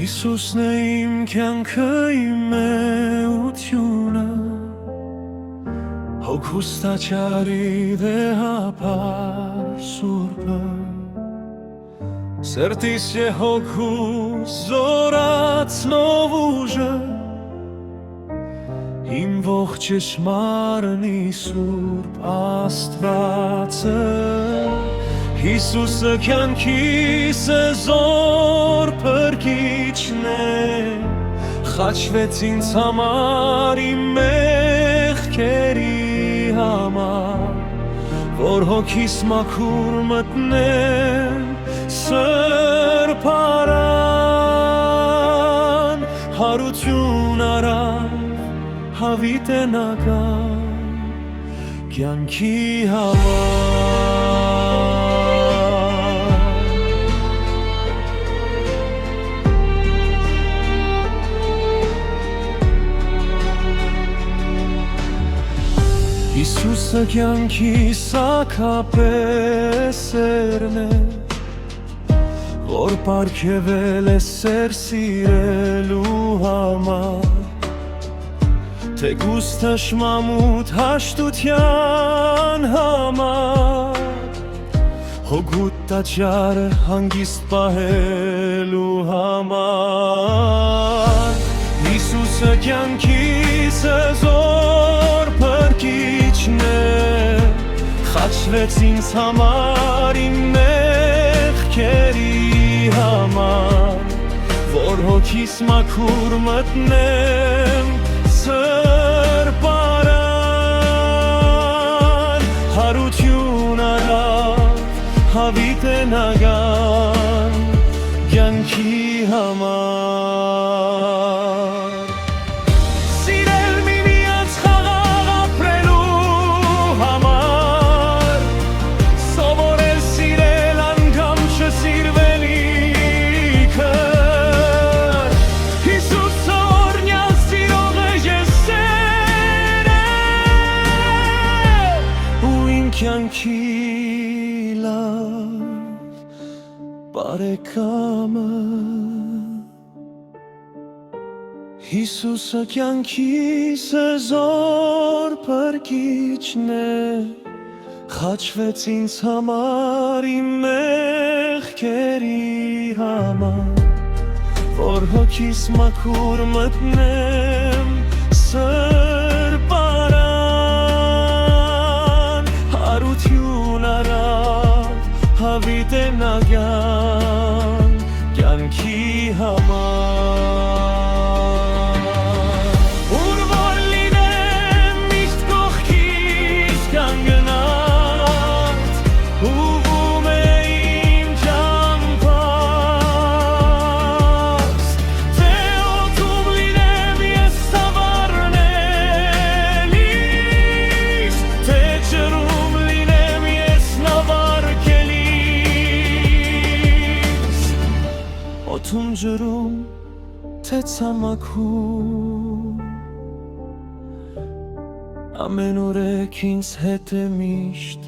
Հիսուսն է իմ կյանքը, իմ էությունը, հոգուս տաճարի դեհապար սուրբը, սրտիս է հոգուս զորացնող ուժը, իմ ողջ ճշմարնի սուրբ Աստվածը, Հիսուսը կյանքիս է զոր փրկիչն է, խաչվեց ինձ համար իմ մեղքերի համար, որ հոգիս մաքուր մտնեմ սրբարան, հարություն արավ հավիտենական կյանքի համար։ Հիսուսը կյանքիս ակապեսերն է, որ պարգևել է սեր սիրելու համար, թեկուզ թշմամուտ հաշտության համար, հոգուտ տաճարը հանգիստ պահելու համար, Հիսուսը կյանքիս զոր փրկիչն է, խաչվեց ինձ համար իմ մեղքերի համար, որ հոգիս մաքուր մտնեմ սրբարան, հարություն արավ հավիտենական կյանքի համար, սիրել միմյանց խաղաղ ապրելու համար, սովորել սիրել անգամ չսիրվելիքը, Հիսուսը օրհնյալ սիրող է ու իմ կյանքի լավ բարեկամը, Հիսուսը կյանքիս զոր փրկիչն է, խաչվեց ինձ համար իմ մեղքերի համար, որ հոգիս մաքուր մտնեմ սրբարան, հարություն արավ հավիտենական կյանքի համար, ուր որ լինեմ միշտ կողքիս կանգնած, ուղղում է իմ ճամփաս, թե օդում լինեմ ես սավառնելիս, թե ջրում լինեմ ես նավարկելիս, օդում ջրում թե ցամաքում, ամեն օրեք ինձ հետ է միշտ